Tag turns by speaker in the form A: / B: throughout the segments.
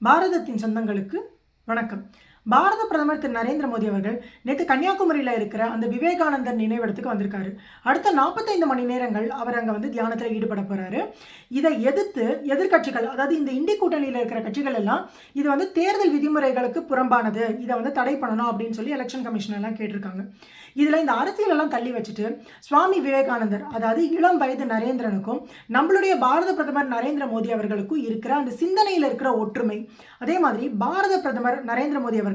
A: பாரதத்தின் சொந்தங்களுக்கு வணக்கம். பாரத பிரதமர் திரு நரேந்திர மோடி அவர்கள் நேற்று கன்னியாகுமரியில் இருக்கிற அந்த விவேகானந்தர் நினைவிடத்துக்கு வந்திருக்காரு. அடுத்த 45 மணி நேரங்கள் அவர் அங்கே வந்து தியானத்தில் ஈடுபட போறாரு. இதை எதிர்த்து எதிர்கட்சிகள், அதாவது இந்த இண்டி கூட்டணியில் இருக்கிற கட்சிகள் எல்லாம் இது வந்து தேர்தல் விதிமுறைகளுக்கு புறம்பானது, இதை வந்து தடை பண்ணணும் அப்படின்னு சொல்லி எலெக்ஷன் கமிஷன் எல்லாம் கேட்டிருக்காங்க. இதில் இந்த அரசியல் எல்லாம் தள்ளி வச்சுட்டு சுவாமி விவேகானந்தர், அதாவது இளம் வயது நரேந்திரனுக்கும் நம்மளுடைய பாரத பிரதமர் நரேந்திர மோடி அவர்களுக்கும் இருக்கிற அந்த சிந்தனையில் இருக்கிற ஒற்றுமை, அதே மாதிரி பாரத பிரதமர் நரேந்திர மோடி அவர்கள்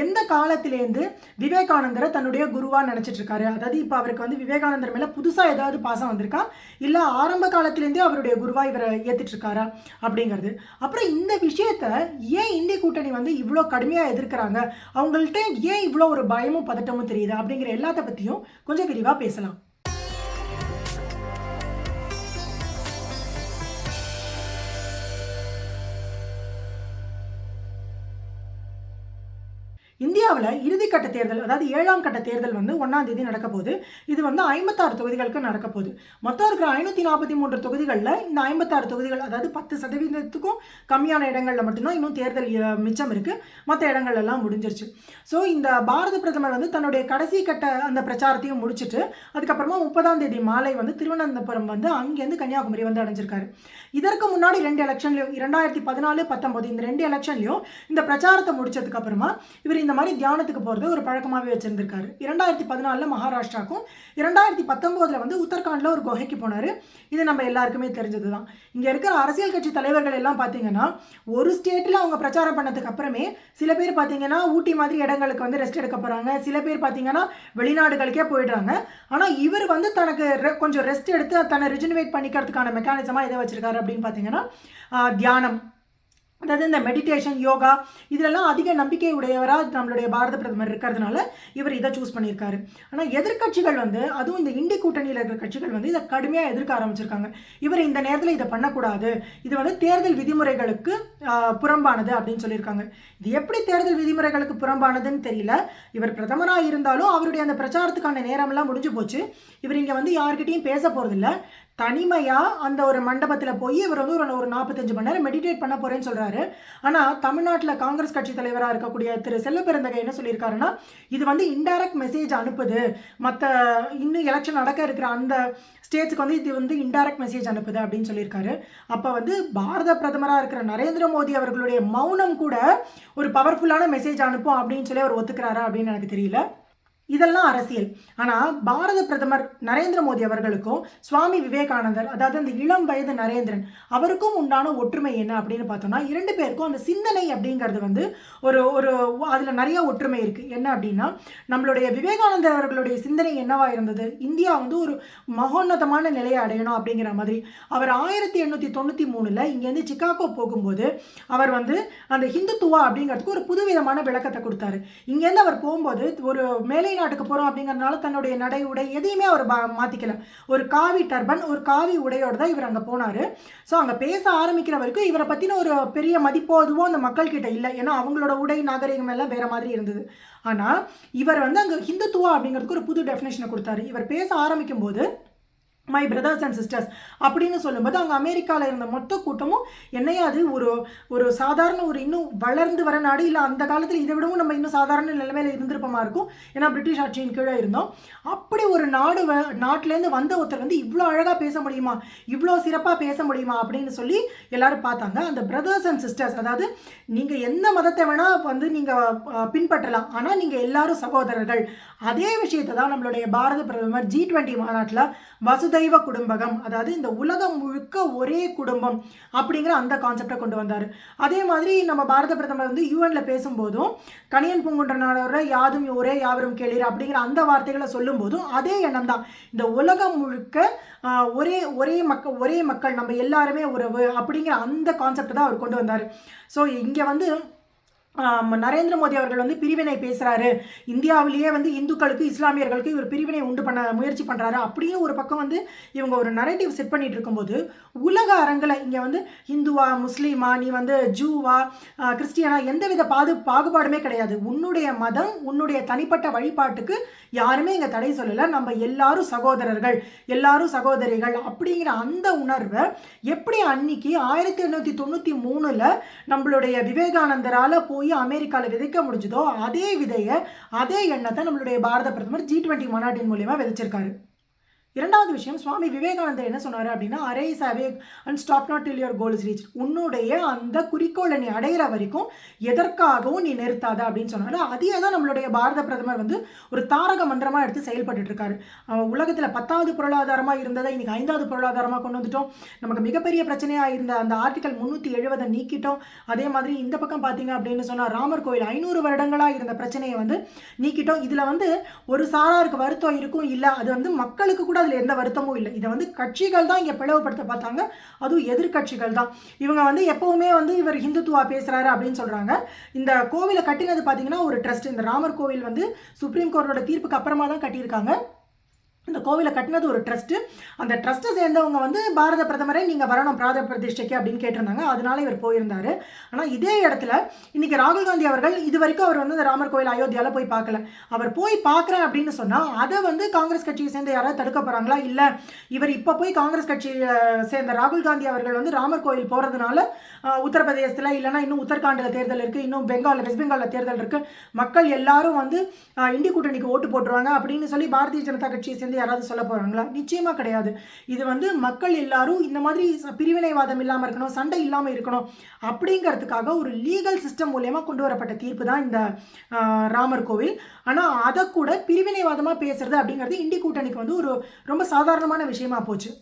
A: எந்த காலத்திலேருந்து விவேகானந்தரை தன்னுடைய குருவா நினைச்சிட்டு இருக்காரு, அதாவது இப்போ அவருக்கு வந்து விவேகானந்தர் மேல புதுசா ஏதாவது பாசம் வந்திருக்கா, இல்ல ஆரம்ப காலத்திலேருந்தே அவருடைய குருவா இவரை ஏத்துட்டு இருக்காரா அப்படிங்கிறது. அப்புறம் இந்த விஷயத்த ஏன் இந்திய கூட்டணி வந்து இவ்வளோ கடுமையா எதிர்க்கிறாங்க, அவங்கள்ட்ட ஏன் இவ்வளோ ஒரு பயமும் பதட்டமும் தெரியுது அப்படிங்கிற எல்லாத்த பத்தியும் கொஞ்சம் விரிவா பேசலாம். இந்தியாவில் இறுதிக்கட்ட தேர்தல், அதாவது 7ஆம் கட்ட தேர்தல் வந்து 1ஆம் தேதி நடக்க போகுது. இது வந்து 56 தொகுதிகளுக்கு நடக்க போகுது. மொத்தம் இருக்கிற 543 தொகுதிகளில் இந்த 56 தொகுதிகள், அதாவது 10% கம்மியான இடங்களில் மட்டும்தான் இன்னும் தேர்தல் மிச்சம் இருக்கு. மற்ற இடங்கள் எல்லாம் முடிஞ்சிருச்சு. ஸோ இந்த பாரத பிரதமர் வந்து தன்னுடைய கடைசி கட்ட அந்த பிரச்சாரத்தையும் முடிச்சுட்டு அதுக்கப்புறமா 30ஆம் தேதி மாலை வந்து திருவனந்தபுரம் வந்து அங்கேருந்து கன்னியாகுமரி வந்து அடைஞ்சிருக்காரு. இதற்கு முன்னாடி 2 எலெக்ஷன்லையும் 2014, 19 இந்த 2 எலெக்ஷன்லையும் இந்த பிரச்சாரத்தை முடிச்சதுக்கு அப்புறமா இவர் இந்த மாதிரி தியானத்துக்கு போகிறது ஒரு பழக்கமாகவே வச்சிருந்திருக்காரு. 2014 மகாராஷ்டிராக்கும் 2019 வந்து உத்தரகாண்டில் ஒரு குகைக்கு போனார். இது நம்ம எல்லாருக்குமே தெரிஞ்சது தான். இங்கே இருக்கிற அரசியல் கட்சி தலைவர்கள் எல்லாம் பார்த்தீங்கன்னா ஒரு ஸ்டேட்டில் அவங்க பிரச்சாரம் பண்ணதுக்கு அப்புறமே சில பேர் பார்த்தீங்கன்னா ஊட்டி மாதிரி இடங்களுக்கு வந்து ரெஸ்ட் எடுக்க போகிறாங்க, சில பேர் பார்த்தீங்கன்னா வெளிநாடுகளுக்கே போயிடுறாங்க. ஆனால் இவர் வந்து தனக்கு கொஞ்சம் ரெஸ்ட் எடுத்து தன்னை ரிஜினுவேட் பண்ணிக்கிறதுக்கான மெக்கானிசமாக எதை வச்சிருக்காரு அப்படின்னு பார்த்தீங்கன்னா தியானம், அதாவது இந்த மெடிடேஷன், யோகா, இதிலெல்லாம் அதிக நம்பிக்கை உடையவராக நம்மளுடைய பாரத பிரதமர் இருக்கிறதுனால இவர் இதை சூஸ் பண்ணியிருக்காரு. ஆனால் எதிர்கட்சிகள் வந்து, அதுவும் இந்த இண்டி கூட்டணியில் இருக்கிற கட்சிகள் வந்து இதை கடுமையாக எதிர்க்க ஆரம்பிச்சிருக்காங்க. இவர் இந்த நேரத்தில் இதை பண்ணக்கூடாது, இது வந்து தேர்தல் விதிமுறைகளுக்கு புறம்பானது அப்படின்னு சொல்லியிருக்காங்க. இது எப்படி தேர்தல் விதிமுறைகளுக்கு புறம்பானதுன்னு தெரியல. இவர் பிரதமராக இருந்தாலும் அவருடைய அந்த பிரச்சாரத்துக்கான நேரமெல்லாம் முடிஞ்சு போச்சு. இவர் இங்கே வந்து யார்கிட்டையும் பேச போகிறதில்ல. தனிமையாக அந்த ஒரு மண்டபத்தில் போய் இவர் வந்து ஒரு 45 மணி நேரம் மெடிடேட் பண்ண போகிறேன்னு சொல்கிறாரு. ஆனால் தமிழ்நாட்டில் காங்கிரஸ் கட்சி தலைவராக இருக்கக்கூடிய திரு செல்லப்பெருந்தகை என்ன சொல்லியிருக்காருன்னா, இது வந்து இன்டைரக்ட் மெசேஜ் அனுப்புது, மற்ற இன்னும் எலெக்ஷன் நடக்க இருக்கிற அந்த ஸ்டேட்ஸுக்கு வந்து இது வந்து இன்டைரக்ட் மெசேஜ் அனுப்புது அப்படின்னு சொல்லியிருக்காரு. அப்போ வந்து பாரத பிரதமராக இருக்கிற நரேந்திர மோடி அவர்களுடைய மௌனம் கூட ஒரு பவர்ஃபுல்லான மெசேஜ் அனுப்பும் அப்படின்னு சொல்லி அவர் ஒத்துக்கிறாரா அப்படின்னு எனக்கு தெரியல. இதெல்லாம் அரசியல். ஆனால் பாரத பிரதமர் நரேந்திர மோடி அவர்களுக்கும் சுவாமி விவேகானந்தர், அதாவது அந்த இளம் வயது நரேந்திரன், அவருக்கும் உண்டான ஒற்றுமை என்ன அப்படின்னு பார்த்தோம்னா, 2 பேருக்கும் அந்த சிந்தனை அப்படிங்கிறது வந்து ஒரு ஒரு அதில் நிறைய ஒற்றுமை இருக்குது. என்ன அப்படின்னா, நம்மளுடைய விவேகானந்தர் அவர்களுடைய சிந்தனை என்னவா இருந்தது, இந்தியா வந்து ஒரு மகோன்னதமான நிலையை அடையணும் அப்படிங்கிற மாதிரி. அவர் 1893 இங்கேருந்து சிகாகோ போகும்போது அவர் வந்து அந்த ஹிந்துத்துவா அப்படிங்கிறதுக்கு ஒரு புதுவிதமான விளக்கத்தை கொடுத்தாரு. இங்கேருந்து அவர் போகும்போது ஒரு மேலை நாட்டுக்கு போகிறோம் அப்படிங்கிறதுனால தன்னுடைய நடை உடை எதையுமே அவர் மாற்றிக்கல. ஒரு காவி டர்பன், ஒரு காவி உடையோடு தான் இவர் அங்கே போனார். ஸோ அங்கே பேச ஆரம்பிக்கிற வரைக்கும் இவரை பற்றின ஒரு பெரிய மதிப்போ அதுவும் அந்த மக்கள்கிட்ட இல்லை. ஏன்னா அவங்களோட உடை நாகரிகம் எல்லாம் வேறு மாதிரி இருந்தது. ஆனால் இவர் வந்து அங்கே ஹிந்துத்துவா அப்படிங்கிறதுக்கு ஒரு புது டெஃபினேஷனை கொடுத்தாரு. இவர் பேச ஆரம்பிக்கும் போது மை பிரதர்ஸ் அண்ட் சிஸ்டர்ஸ் அப்படின்னு சொல்லும்போது அங்கே அமெரிக்காவில் இருந்த மொத்த கூட்டமும் என்னையா அது ஒரு ஒரு சாதாரண ஒரு இன்னும் வளர்ந்து வர நாடு, இல்லை அந்த காலத்தில் இதை விடவும் நம்ம இன்னும் சாதாரண நிலைமையில் இருந்திருப்போமா இருக்கும், ஏன்னா பிரிட்டிஷ் ஆட்சியின் கீழே இருந்தோம். அப்படி ஒரு நாட்டிலேருந்து வந்த ஒருத்தர் வந்து இவ்வளோ அழகாக பேச முடியுமா, இவ்வளோ சிறப்பாக பேச முடியுமா அப்படின்னு சொல்லி எல்லாரும் பார்த்தாங்க. அந்த பிரதர்ஸ் அண்ட் சிஸ்டர்ஸ், அதாவது நீங்கள் எந்த மதத்தை வேணால் வந்து நீங்கள் பின்பற்றலாம், ஆனால் நீங்கள் எல்லாரும் சகோதரர்கள். அதே விஷயத்தை தான் நம்மளுடைய பாரத பிரதமர் G20 மாநாட்டில் வசுதைவ குடும்பகம், அதாவது இந்த உலகம் முழுக்க ஒரே குடும்பம் அப்படிங்கிற அந்த கான்செப்டை கொண்டு வந்தார். அதே மாதிரி நம்ம பாரத பிரதமர் வந்து UN பேசும்போதும் கணியன் பூங்குன்றனாரோட யாதும் ஒரே யாவரும் கேளீர் அப்படிங்கிற அந்த வார்த்தைகளை சொல்லும் போதும் அதே எண்ணம் தான். இந்த உலகம் முழுக்க ஒரே மக்கள், நம்ம எல்லாருமே உறவு அப்படிங்கிற அந்த கான்செப்டை தான் அவர் கொண்டு வந்தார். ஸோ இங்கே வந்து நரேந்திர மோடி அவர்கள் வந்து பிரிவினை பேசுகிறாரு, இந்தியாவிலேயே வந்து இந்துக்களுக்கு இஸ்லாமியர்களுக்கு இவர் பிரிவினை உண்டு பண்ண முயற்சி பண்ணுறாரு அப்படின்னு ஒரு பக்கம் வந்து இவங்க ஒரு நரேட்டிவ் செட் பண்ணிட்டு இருக்கும்போது, உலக அரங்கில் இங்கே வந்து ஹிந்துவா முஸ்லீமா நீ வந்து ஜூவா கிறிஸ்டியனா எந்தவித பாகுபாடுமே கிடையாது. உன்னுடைய மதம் உன்னுடைய தனிப்பட்ட வழிபாட்டுக்கு யாருமே இங்கே தடை சொல்லலை. நம்ம எல்லாரும் சகோதரர்கள், எல்லாரும் சகோதரிகள் அப்படிங்கிற அந்த உணர்வை எப்படி அன்னைக்கு 1893 நம்மளுடைய விவேகானந்தரால் போய் அமெரிக்காவில் விதைக்க முடிஞ்சதோ அதே விதையை அதே எண்ணத்தை நம்மளுடைய பாரத பிரதமர் G20 மாநாட்டின் மூலியமா விதைச்சிருக்காரு. இரண்டாவது விஷயம், சுவாமி விவேகானந்தர் என்ன சொன்னார் அப்படின்னா, arise awake and stop not till your goal is reach. உன்னுடைய அந்த குறிக்கோளை நீ அடையிற வரைக்கும் எதற்காகவும் நீ நிறுத்தாத அப்படின்னு சொன்னார். அதே தான் நம்மளுடைய பாரத பிரதமர் வந்து ஒரு தாரக மந்திரமாக எடுத்து செயல்பட்டு இருக்காரு. உலகத்தில் 10வது பொருளாதாரமாக இருந்ததை இன்னைக்கு 5வது பொருளாதாரமாக கொண்டு வந்துட்டோம். நமக்கு மிகப்பெரிய பிரச்சனையாக இருந்த அந்த ஆர்டிகல் 370 நீக்கிட்டோம். அதே மாதிரி இந்த பக்கம் பார்த்தீங்க அப்படின்னு சொன்னால் ராமர் கோயில் 500 வருடங்களாக இருந்த பிரச்சனையை வந்து நீக்கிட்டோம். இதில் வந்து ஒரு சாராருக்கு வருத்தம் இருக்கும், இல்லை அது வந்து மக்களுக்கு கூட அதில் எந்த வருத்தமும் இல்லை. இதை வந்து கட்சிகள் தான் இங்கே பிளவுபடுத்த பார்த்தாங்க, அதுவும் எதிர்கட்சிகள் தான். இவங்க வந்து எப்பவுமே வந்து இவர் ஹிந்துத்துவா பேசுகிறாரு அப்படின்னு சொல்கிறாங்க. இந்த கோவிலை கட்டினது பார்த்தீங்கன்னா ஒரு ட்ரஸ்ட். இந்த ராமர் கோவில் வந்து சுப்ரீம் கோர்ட்டோட தீர்ப்புக்கு அப்புறமா தான் கட்டியிருக்காங்க. இந்த கோவிலை கட்டினது ஒரு ட்ரஸ்ட்டு. அந்த ட்ரஸ்ட்டை சேர்ந்தவங்க வந்து பாரத பிரதமரே நீங்கள் வரணும் பிராத பிரதிஷ்டைக்கு அப்படின்னு கேட்டிருந்தாங்க. அதனால இவர் போயிருந்தார். ஆனால் இதே இடத்துல இன்றைக்கி ராகுல் காந்தி அவர்கள் இது வரைக்கும் அவர் வந்து இந்த ராமர் கோவில் அயோத்தியாவில் போய் பார்க்கல. அவர் போய் பார்க்குறேன் அப்படின்னு சொன்னால் அதை வந்து காங்கிரஸ் கட்சியை சேர்ந்த யாராவது தடுக்க போகிறாங்களா? இல்லை, இவர் இப்போ போய் காங்கிரஸ் கட்சியை சேர்ந்த ராகுல் காந்தி அவர்கள் வந்து ராமர் கோவில் போகிறதுனால உத்தரப்பிரதேசத்தில் இல்லைனா இன்னும் உத்தரகாண்டில் தேர்தல் இருக்குது, இன்னும் வெஸ்ட் பெங்காலில் தேர்தல் இருக்குது, மக்கள் எல்லாரும் வந்து இந்தி கூட்டணிக்கு ஓட்டு போட்டுருவாங்க அப்படின்னு சொல்லி பாரதிய ஜனதா கட்சியை சேர்ந்து யாராவது சொல்ல போகிறாங்களா? நிச்சயமாக கிடையாது. இது வந்து மக்கள் எல்லாரும் இந்த மாதிரி பிரிவினைவாதம் இல்லாமல் இருக்கணும், சண்டை இல்லாமல் இருக்கணும் அப்படிங்கிறதுக்காக ஒரு லீகல் சிஸ்டம் மூலமா கொண்டு வரப்பட்ட தீர்ப்பு தான் இந்த ராமர் கோவில். ஆனால் அதை கூட பிரிவினைவாதமாக பேசுறது அப்படிங்கிறது இந்தி கூட்டணிக்கு வந்து ஒரு ரொம்ப சாதாரணமான விஷயமா போச்சு.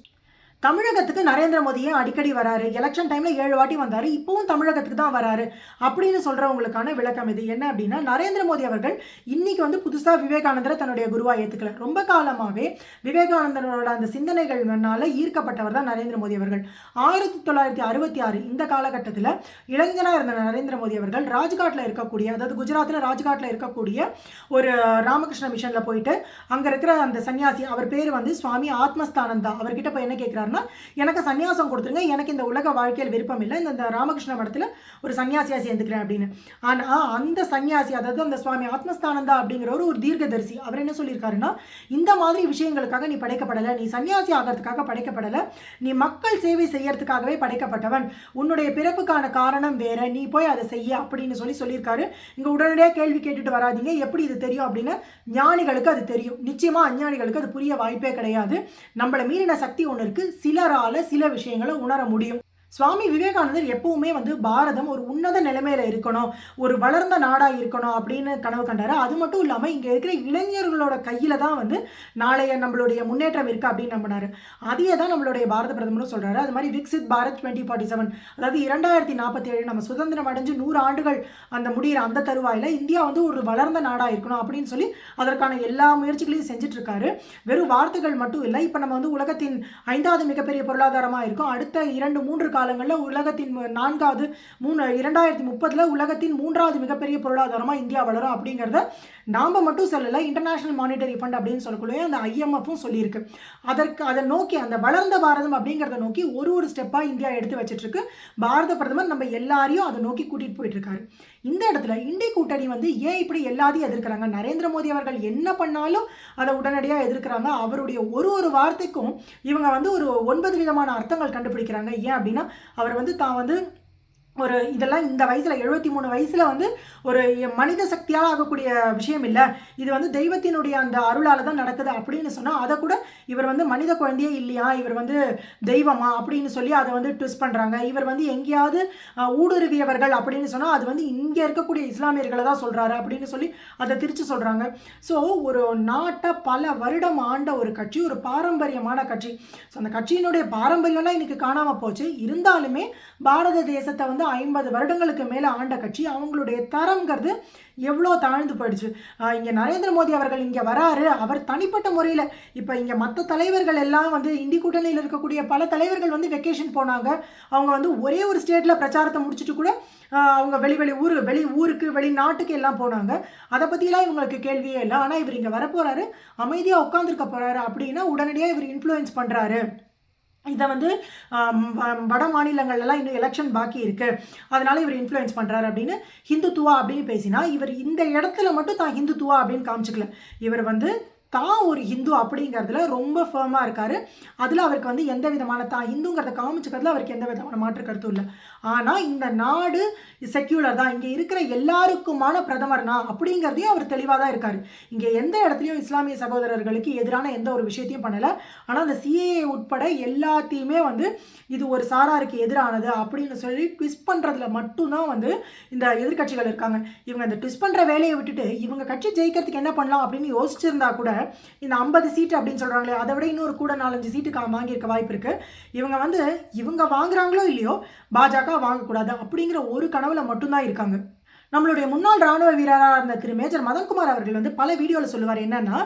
A: தமிழகத்துக்கு நரேந்திர மோடியே அடிக்கடி வராரு, எலெக்ஷன் டைமில் 7 வாட்டி வந்தார், இப்போவும் தமிழகத்துக்கு தான் வராரு அப்படின்னு சொல்கிறவங்களுக்கான விளக்கம் இது என்ன அப்படின்னா, நரேந்திர மோடி அவர்கள் இன்னைக்கு வந்து புதுசாக விவேகானந்தரை தன்னுடைய குருவாக ஏற்றுக்கல. ரொம்ப காலமாகவே விவேகானந்தரோட அந்த சிந்தனைகள்னால ஈர்க்கப்பட்டவர் தான் நரேந்திர மோடி அவர்கள். 1966 இந்த காலகட்டத்தில் இளைஞனாக இருந்த நரேந்திர மோடி அவர்கள் ராஜ்காட்டில் இருக்கக்கூடிய, அதாவது குஜராத்தில் ராஜ்காட்டில் இருக்கக்கூடிய ஒரு ராமகிருஷ்ண மிஷனில் போயிட்டு அங்கே இருக்கிற அந்த சன்னியாசி, அவர் பேர் வந்து சுவாமி ஆத்மஸ்தானந்தா, அவர்கிட்ட போய் என்ன கேட்குறாரு, எனக்கு சன்னியாசம் கொடுத்துருங்க, எனக்கு இந்த உலக வாழ்க்கையில் விருப்பம் இல்லை, இந்த ராமகிருஷ்ண மடத்தில் ஒரு சன்னியாசியா சேர்ந்துக்கிறேன் அப்படின்னு. ஆனால் அந்த சன்னியாசி, அதாவது அந்த சுவாமி ஆத்மஸ்தானந்தா அப்படிங்கிறவர் ஒரு தீர்க்கதரிசி. அவர் என்ன சொல்லியிருக்காருன்னா, இந்த மாதிரி விஷயங்களுக்காக நீ படைக்கப்படலை, நீ சன்னியாசி ஆகிறதுக்காக படைக்கப்படலை, நீ மக்கள் சேவை செய்யறதுக்காகவே படைக்கப்பட்டவன், உன்னுடைய பிறப்புக்கான காரணம் வேற, நீ போய் அதை செய்ய அப்படின்னு சொல்லியிருக்காரு. இங்கே உடனடியாக கேள்வி கேட்டுட்டு வராதிங்க, எப்படி இது தெரியும் அப்படின்னு. ஞானிகளுக்கு அது தெரியும், நிச்சயமாக அஞ்ஞானிகளுக்கு அது புரிய வாய்ப்பே கிடையாது. நம்மளை மீறின சக்தி ஒன்று இருக்குது, சிலரால சில விஷயங்களை உணர முடியும். சுவாமி விவேகானந்தர் எப்பவுமே வந்து பாரதம் ஒரு உன்னத நிலைமையில இருக்கணும், ஒரு வளர்ந்த நாடா இருக்கணும் அப்படின்னு கனவு கண்டாரு. அது மட்டும் இல்லாமல் இங்கே இருக்கிற இளைஞர்களோட கையில தான் வந்து நாளைய நம்மளுடைய முன்னேற்றம் இருக்கு அப்படின்னு நம்பினாரு. அதையே தான் நம்மளுடைய பாரத பிரதமரும் சொல்றாரு. அது மாதிரி விக்சித் பாரத் 2047, அதாவது 2047 நம்ம சுதந்திரம் அடைஞ்சு 100 ஆண்டுகள் அந்த முடிகிற அந்த தருவாயில இந்தியா வந்து ஒரு வளர்ந்த நாடா இருக்கணும் அப்படின்னு சொல்லி அதற்கான எல்லா முயற்சிகளையும் செஞ்சுட்டு இருக்காரு. வெறும் வார்த்தைகள் மட்டும் இல்லை. இப்போ நம்ம வந்து உலகத்தின் 5வது மிகப்பெரிய பொருளாதாரமா இருக்கும். அடுத்த 2-3 காலங்களில் உலகத்தின் 4வது 2030 உலகத்தின் 3வது மிகப்பெரிய பொருளாதாரமாக இந்தியா வளரும் அப்படிங்கிறத நாம் மட்டும் சொல்லலை, இன்டர்நேஷனல் மானிட்டரி ஃபண்ட் அப்படின்னு சொல்லக்கூடிய அந்த IMFும் சொல்லியிருக்கு. அதை நோக்கி, அந்த வளர்ந்த பாரதம் அப்படிங்கிறத நோக்கி ஒரு ஸ்டெப்பாக இந்தியா எடுத்து வச்சுட்டு இருக்கு. பாரத பிரதமர் நம்ம எல்லாரையும் அதை நோக்கி கூட்டிகிட்டு போயிட்டு இருக்காரு. இந்த இடத்துல இந்திய கூட்டணி வந்து ஏன் இப்படி எல்லாத்தையும் எதிர்க்கிறாங்க? நரேந்திர மோடி அவர்கள் என்ன பண்ணாலும் அதை உடனடியாக எதிர்க்கிறாங்க. அவருடைய ஒரு வார்த்தைக்கும் இவங்க வந்து ஒரு 9 விதமான அர்த்தங்கள் கண்டுபிடிக்கிறாங்க. ஏன் அப்படின்னா, அவர் வந்து தான் வந்து ஒரு இதெல்லாம் இந்த வயசில் 73 வயசில் வந்து ஒரு மனித சக்தியால் ஆகக்கூடிய விஷயம் இல்லை, இது வந்து தெய்வத்தினுடைய அந்த அருளால் தான் நடக்குது அப்படின்னு சொன்னால் அதை கூட இவர் வந்து மனித குழந்தையே இல்லையா, இவர் வந்து தெய்வமா அப்படின்னு சொல்லி அதை வந்து ட்விஸ்ட் பண்ணுறாங்க. இவர் வந்து எங்கேயாவது ஊடுருவியவர்கள் அப்படின்னு சொன்னால் அது வந்து இங்கே இருக்கக்கூடிய இஸ்லாமியர்களை தான் சொல்கிறாரு அப்படின்னு சொல்லி அதை திரிச்சு சொல்கிறாங்க. ஸோ ஒரு நாட்டை பல வருடம் ஆண்ட ஒரு கட்சி, ஒரு பாரம்பரியமான கட்சி. ஸோ அந்த கட்சியினுடைய பாரம்பரியம்லாம் இன்னைக்கு காணாமல் போச்சு. இருந்தாலுமே பாரத தேசத்தை வந்து வந்து 50 வருடங்களுக்கு மேலே ஆண்ட கட்சி, அவங்களுடைய தரம்ங்கிறது எவ்வளோ தாழ்ந்து போயிடுச்சு. இங்கே நரேந்திர மோடி அவர்கள் இங்கே வராரு, அவர் தனிப்பட்ட முறையில் இப்போ இங்கே மற்ற தலைவர்கள் எல்லாம் வந்து இந்தி கூட்டணியில் இருக்கக்கூடிய பல தலைவர்கள் வந்து வெக்கேஷன் போனாங்க. அவங்க வந்து ஒரே ஒரு ஸ்டேட்டில் பிரச்சாரத்தை முடிச்சுட்டு கூட அவங்க வெளி ஊருக்கு வெளிநாட்டுக்கு எல்லாம் போனாங்க. அதை பற்றிலாம் இவங்களுக்கு கேள்வியே இல்லை. ஆனால் இவர் இங்கே வரப்போகிறாரு, அமைதியாக உட்காந்துருக்க போகிறாரு அப்படின்னா உடனடியாக இவர் இன்ஃப்ளூயன்ஸ் பண்ணுறாரு. இதை வந்து வட மாநிலங்கள்லாம் இன்னும் எலெக்ஷன் பாக்கி இருக்குது, அதனால இவர் இன்ஃப்ளூயன்ஸ் பண்ணுறாரு அப்படின்னு ஹிந்துத்துவா அப்படின்னு பேசினா, இவர் இந்த இடத்துல மட்டும் தான் ஹிந்துத்துவா அப்படின்னு காமிச்சிக்கல. இவர் வந்து தான் ஒரு ஹிந்து அப்படிங்கிறதுல ரொம்ப ஃபேமாக இருக்கார். அதில் அவருக்கு வந்து எந்த விதமான தான் ஹிந்துங்கிறத காமிச்சிக்கிறதுல அவருக்கு எந்த விதமான மாற்று கருத்தும் இல்லை. ஆனால் இந்த நாடு செக்யூலர் தான், இங்கே இருக்கிற எல்லாருக்குமான பிரதமர்னா அப்படிங்கிறதையும் அவர் தெளிவாக தான் இருக்கார். இங்கே எந்த இடத்துலையும் இஸ்லாமிய சகோதரர்களுக்கு எதிரான எந்த ஒரு விஷயத்தையும் பண்ணலை. ஆனால் அந்த சிஏஏ உட்பட எல்லாத்தையுமே வந்து இது ஒரு சாராருக்கு எதிரானது அப்படின்னு சொல்லி ட்விஸ்ட் பண்ணுறதுல மட்டும்தான் வந்து இந்த எதிர்கட்சிகள் இருக்காங்க. இவங்க இந்த ட்விஸ்ட் பண்ணுற வேலையை விட்டுட்டு இவங்க கட்சி ஜெயிக்கிறதுக்கு என்ன பண்ணலாம் அப்படின்னு யோசிச்சிருந்தா கூட இந்த 50 சீட்டு அப்படின்னு சொல்றாங்களே, அதை விட இன்னொரு கூட 4-5 சீட்டு வாங்கியிருக்க வாய்ப்பு இருக்கு. இவங்க வாங்குறாங்களோ இல்லையோ பாஜக வாங்கக்கூடாது அப்படிங்கிற ஒரு கனவுல மட்டும்தான் இருக்காங்க. நம்மளுடைய முன்னாள் ராணுவ வீரராக இருந்த திரு மேஜர் மதன்குமார் அவர்கள் வந்து பல வீடியோவில் சொல்லுவார் என்னன்னா,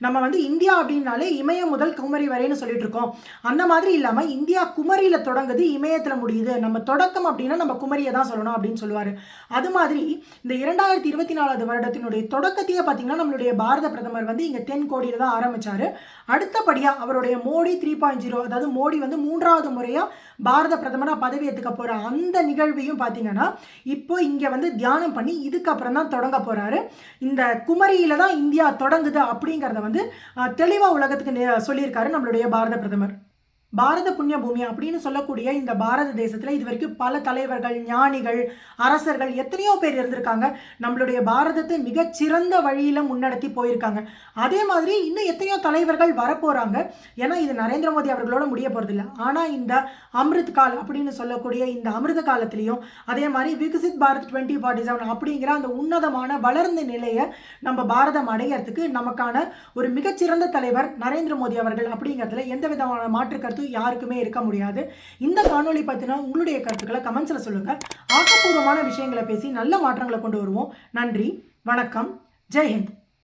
A: நம்ம வந்து இந்தியா அப்படின்னாலே இமயம் முதல் குமரி வரைன்னு சொல்லிட்டு இருக்கோம். அந்த மாதிரி இல்லாமல் இந்தியா குமரியில் தொடங்குது, இமயத்தில் முடியுது. நம்ம தொடக்கம் அப்படின்னா நம்ம குமரியை தான் சொல்லணும் அப்படின்னு சொல்லுவார். அது மாதிரி இந்த 2024 வருடத்தினுடைய தொடக்கத்தையே பார்த்தீங்கன்னா நம்மளுடைய பாரத பிரதமர் வந்து இங்கே தென்கோடியில் தான் ஆரம்பித்தார். அடுத்தபடியாக அவருடைய மோடி 3.0, அதாவது மோடி வந்து 3வது முறையாக பாரத பிரதமராக பதவி ஏற்றுக்க போகிற அந்த நிகழ்வையும் பார்த்தீங்கன்னா இப்போ இங்கே வந்து தியானம் பண்ணி இதுக்கப்புறம் தான் தொடங்க போகிறாரு. இந்த குமரியில் தான் இந்தியா தொடங்குது அப்படிங்கிறத வந்து தெளிவாக உலகத்துக்கு சொல்லியிருக்காரு நம்மளுடைய பாரத பிரதமர். பாரத புண்ணிய பூமி அப்படின்னு சொல்லக்கூடிய இந்த பாரத தேசத்தில் இது வரைக்கும் பல தலைவர்கள், ஞானிகள், அரசர்கள் எத்தனையோ பேர் இருந்திருக்காங்க. நம்மளுடைய பாரதத்தை மிகச்சிறந்த வழியில் முன்னெடுத்தி போயிருக்காங்க. அதே மாதிரி இன்னும் எத்தனையோ தலைவர்கள் வரப்போகிறாங்க. ஏன்னா இது நரேந்திர மோடி அவர்களோட முடிய போகிறதில்ல. ஆனால் இந்த அமிர்த் கால் அப்படின்னு சொல்லக்கூடிய இந்த அமிர்த காலத்திலையும் அதே மாதிரி விகசித் பாரத் 2047 அப்படிங்கிற அந்த உன்னதமான வளர்ந்த நிலையை நம்ம பாரதம் அடைகிறதுக்கு நமக்கான ஒரு மிகச்சிறந்த தலைவர் நரேந்திர மோடி அவர்கள் அப்படிங்கிறதுல எந்த விதமான மாற்று கருத்து யாருக்குமே இருக்க முடியாது. இந்த காணொளி பத்தின உங்களுடைய கருத்துக்களை கமெண்ட்ஸ்ல சொல்லுங்க. ஆக்கப்பூர்வமான விஷயங்களை பேசி நல்ல மாற்றங்களை கொண்டு வருவோம். நன்றி, வணக்கம், ஜெய் ஹிந்த்.